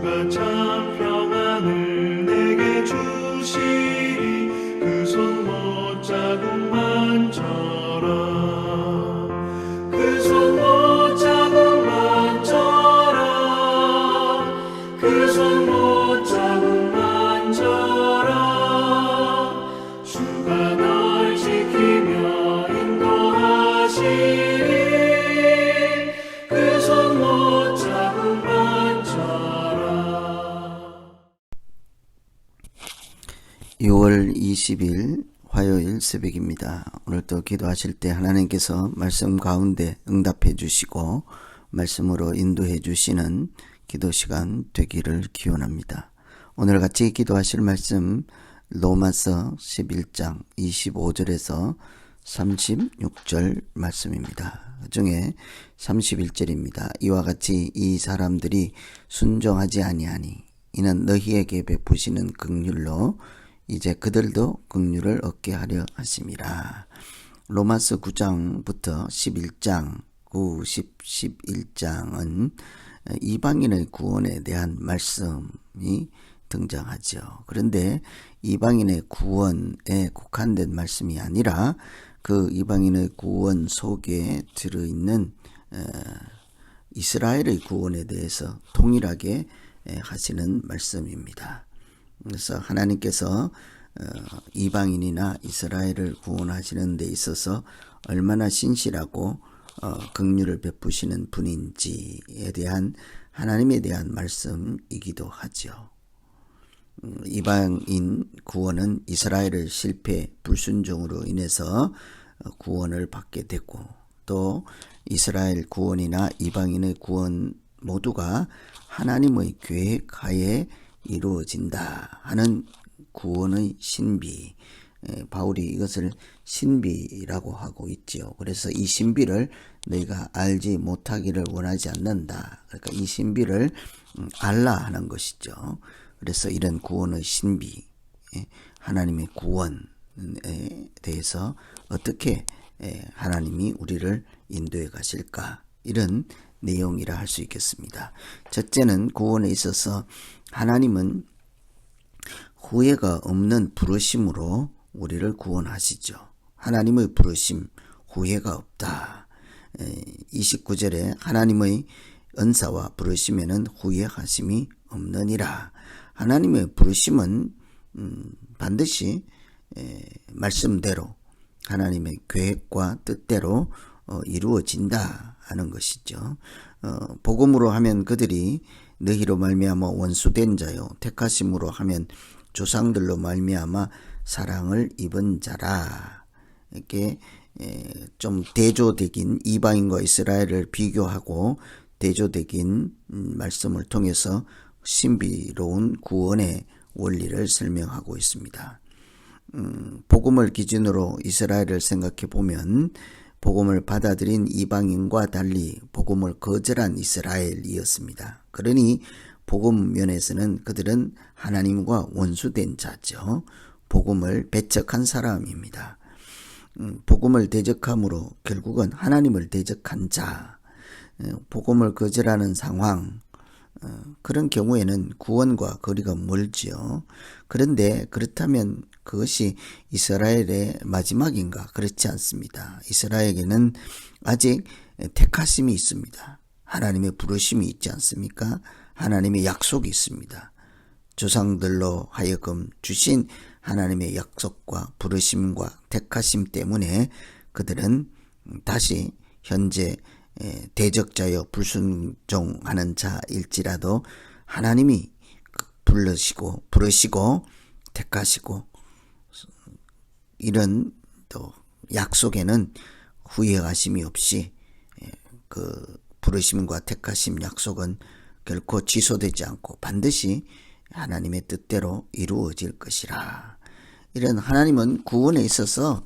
주가 참 평안을 내게 주시리. 그 손 못자국만져라. 그 손 못자국만져라. 그 손 못자국만져라. 주가 널 지키며 인도하시리. 그 손 못자국만져라. 6월 20일 화요일 새벽입니다. 오늘도 기도하실 때 하나님께서 말씀 가운데 응답해 주시고 말씀으로 인도해 주시는 기도 시간 되기를 기원합니다. 오늘 같이 기도하실 말씀 로마서 11장 25절에서 36절 말씀입니다. 그 중에 31절입니다. 이와 같이 이 사람들이 순종하지 아니하니 이는 너희에게 베푸시는 긍휼로 이제 그들도 긍휼을 얻게 하려 하심이라. 로마서 9장부터 11장, 9, 10, 11장은 이방인의 구원에 대한 말씀이 등장하죠. 그런데 이방인의 구원에 국한된 말씀이 아니라 그 이방인의 구원 속에 들어있는 이스라엘의 구원에 대해서 동일하게 하시는 말씀입니다. 그래서 하나님께서 이방인이나 이스라엘을 구원하시는 데 있어서 얼마나 신실하고 긍휼을 베푸시는 분인지에 대한 하나님에 대한 말씀이기도 하죠. 이방인 구원은 이스라엘의 실패, 불순종으로 인해서 구원을 받게 되고, 또 이스라엘 구원이나 이방인의 구원 모두가 하나님의 계획 하에 이루어진다 하는 구원의 신비, 바울이 이것을 신비라고 하고 있지요. 그래서 이 신비를 너희가 알지 못하기를 원하지 않는다. 그러니까 이 신비를 알라 하는 것이죠. 그래서 이런 구원의 신비, 하나님의 구원에 대해서 어떻게 하나님이 우리를 인도해 가실까, 이런 내용이라 할 수 있겠습니다. 첫째는 구원에 있어서 하나님은 후회가 없는 부르심으로 우리를 구원하시죠. 하나님의 부르심, 후회가 없다. 29절에 하나님의 은사와 부르심에는 후회하심이 없느니라. 하나님의 부르심은 반드시 말씀대로 하나님의 계획과 뜻대로 이루어진다 하는 것이죠. 복음으로 하면 그들이 너희로 말미암아 원수된 자요, 택하심으로 하면 조상들로 말미암아 사랑을 입은 자라. 이렇게 좀 대조되긴 이방인과 이스라엘을 비교하고 대조되긴 말씀을 통해서 신비로운 구원의 원리를 설명하고 있습니다. 복음을 기준으로 이스라엘을 생각해 보면 복음을 받아들인 이방인과 달리 복음을 거절한 이스라엘이었습니다. 그러니 복음 면에서는 그들은 하나님과 원수된 자죠. 복음을 배척한 사람입니다. 복음을 대적함으로 결국은 하나님을 대적한 자, 복음을 거절하는 상황, 그런 경우에는 구원과 거리가 멀지요. 그런데 그렇다면 그것이 이스라엘의 마지막인가? 그렇지 않습니다. 이스라엘에게는 아직 택하심이 있습니다. 하나님의 부르심이 있지 않습니까? 하나님의 약속이 있습니다. 조상들로 하여금 주신 하나님의 약속과 부르심과 택하심 때문에 그들은 다시 현재 대적자여 불순종하는 자일지라도 하나님이 부르시고 택하시고 이런 또 약속에는 후회하심이 없이 그 부르심과 택하심 약속은 결코 취소되지 않고 반드시 하나님의 뜻대로 이루어질 것이라. 이런 하나님은 구원에 있어서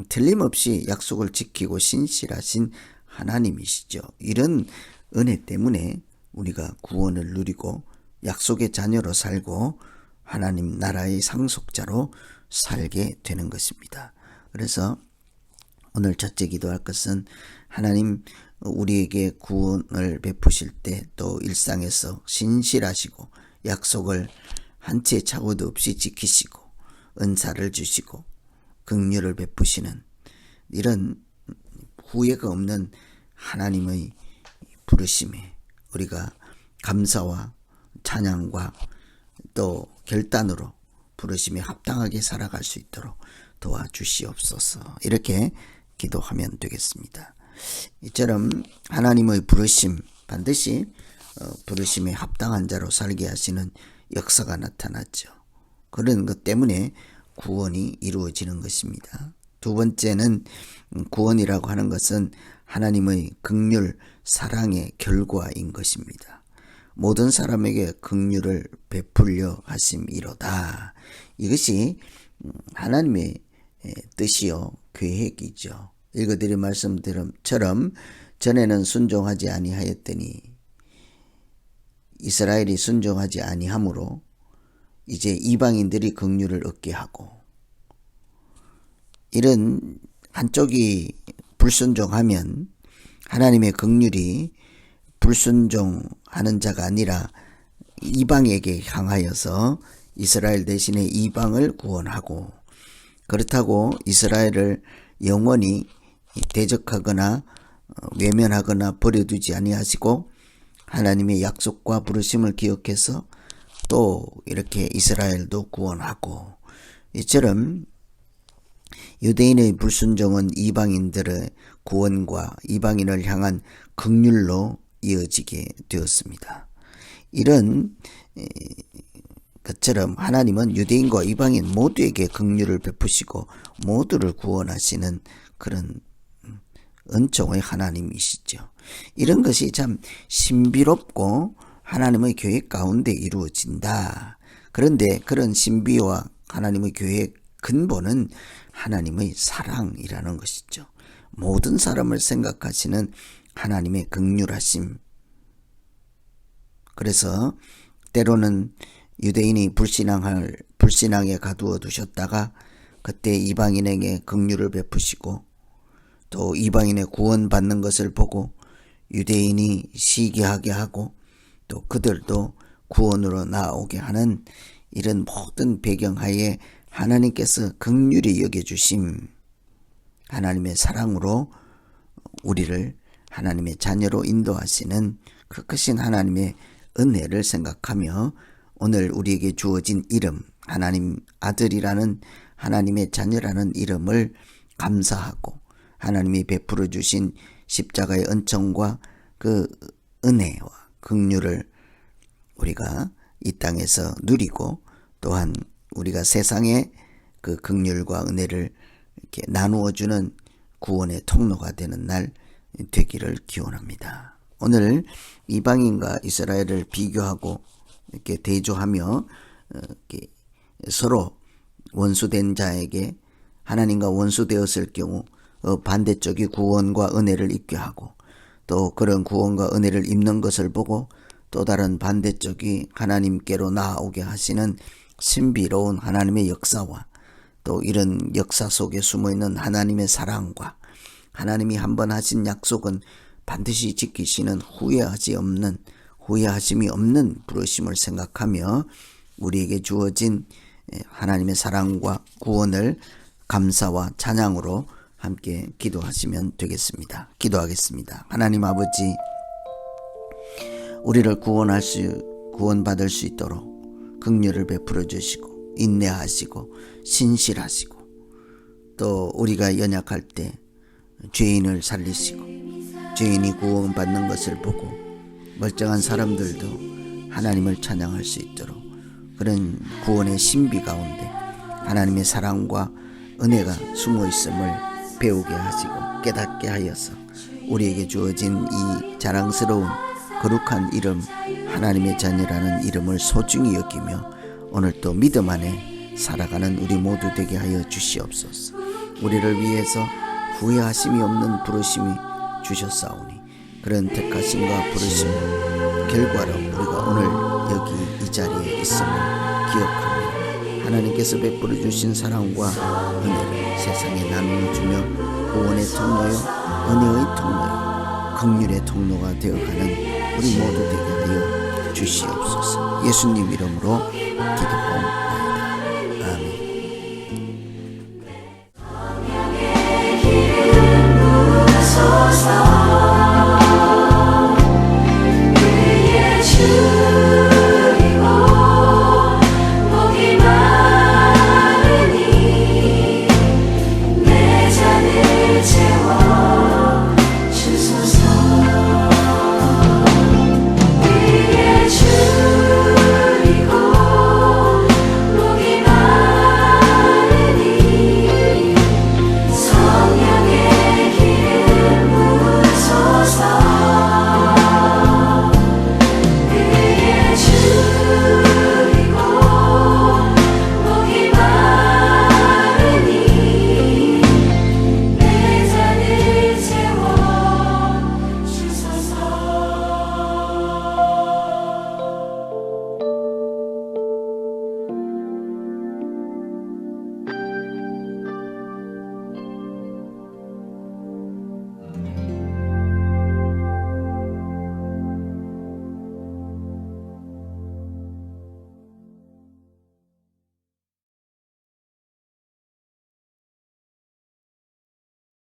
틀림없이 약속을 지키고 신실하신 하나님이시죠. 이런 은혜 때문에 우리가 구원을 누리고 약속의 자녀로 살고 하나님 나라의 상속자로 살게 되는 것입니다. 그래서 오늘 첫째 기도할 것은 하나님 우리에게 구원을 베푸실 때 또 일상에서 신실하시고 약속을 한 채 착오도 없이 지키시고 은사를 주시고 긍휼을 베푸시는 이런 후회가 없는 하나님의 부르심에 우리가 감사와 찬양과 또 결단으로 부르심에 합당하게 살아갈 수 있도록 도와주시옵소서. 이렇게 기도하면 되겠습니다. 이처럼 하나님의 부르심, 반드시 부르심에 합당한 자로 살게 하시는 역사가 나타났죠. 그런 것 때문에 구원이 이루어지는 것입니다. 두 번째는 구원이라고 하는 것은 하나님의 긍휼, 사랑의 결과인 것입니다. 모든 사람에게 긍휼을 베풀려 하심이로다. 이것이 하나님의 뜻이요 계획이죠. 읽어드린 말씀처럼 전에는 순종하지 아니하였더니 이스라엘이 순종하지 아니하므로 이제 이방인들이 긍휼을 얻게 하고, 이런 한쪽이 불순종하면 하나님의 긍휼이 불순종하는 자가 아니라 이방에게 향하여서 이스라엘 대신에 이방을 구원하고, 그렇다고 이스라엘을 영원히 대적하거나 외면하거나 버려두지 아니하시고 하나님의 약속과 부르심을 기억해서 또 이렇게 이스라엘도 구원하고, 이처럼 유대인의 불순종은 이방인들의 구원과 이방인을 향한 긍휼로 이어지게 되었습니다. 이런 것처럼 하나님은 유대인과 이방인 모두에게 긍휼을 베푸시고 모두를 구원하시는 그런 은총의 하나님이시죠. 이런 것이 참 신비롭고 하나님의 계획 가운데 이루어진다. 그런데 그런 신비와 하나님의 계획 근본은 하나님의 사랑이라는 것이죠. 모든 사람을 생각하시는 하나님의 긍휼하심. 그래서 때로는 유대인이 불신앙에 가두어 두셨다가 그때 이방인에게 긍휼을 베푸시고, 또 이방인의 구원받는 것을 보고 유대인이 시기하게 하고 또 그들도 구원으로 나오게 하는 이런 모든 배경하에 하나님께서 긍휼히 여겨주심, 하나님의 사랑으로 우리를 하나님의 자녀로 인도하시는 그 크신 하나님의 은혜를 생각하며 오늘 우리에게 주어진 이름, 하나님 아들이라는 하나님의 자녀라는 이름을 감사하고 하나님이 베풀어 주신 십자가의 은총과 그 은혜와 긍휼을 우리가 이 땅에서 누리고, 또한 우리가 세상에 그 긍휼과 은혜를 이렇게 나누어 주는 구원의 통로가 되는 날 되기를 기원합니다. 오늘 이방인과 이스라엘을 비교하고 이렇게 대조하며 이렇게 서로 원수된 자에게 하나님과 원수되었을 경우 반대쪽이 구원과 은혜를 입게 하고, 또 그런 구원과 은혜를 입는 것을 보고 또 다른 반대쪽이 하나님께로 나아오게 하시는 신비로운 하나님의 역사와, 또 이런 역사 속에 숨어있는 하나님의 사랑과 하나님이 한번 하신 약속은 반드시 지키시는 후회하심이 없는 부르심을 생각하며 우리에게 주어진 하나님의 사랑과 구원을 감사와 찬양으로 함께 기도하시면 되겠습니다. 기도하겠습니다. 하나님 아버지, 우리를 구원받을 수 있도록 긍휼을 베풀어 주시고 인내하시고 신실하시고, 또 우리가 연약할 때 죄인을 살리시고 죄인이 구원받는 것을 보고 멀쩡한 사람들도 하나님을 찬양할 수 있도록 그런 구원의 신비 가운데 하나님의 사랑과 은혜가 숨어 있음을 배우게 하시고 깨닫게 하여서 우리에게 주어진 이 자랑스러운 거룩한 이름, 하나님의 자녀라는 이름을 소중히 여기며 오늘 또 믿음 안에 살아가는 우리 모두 되게 하여 주시옵소서. 우리를 위해서 후회하심이 없는 부르심이 주셨사오니 그런 택하심과 부르심 결과로 우리가 오늘 여기 이 자리에 있음을 기억하며 하나님께서 베풀어 주신 사랑과 은혜를 세상에 나누어 주며 구원의 통로요 은혜의 통로요 긍휼의 통로가 되어가는 우리 모두 되게 하여 주시옵소서. 예수님 이름으로 기도합니다.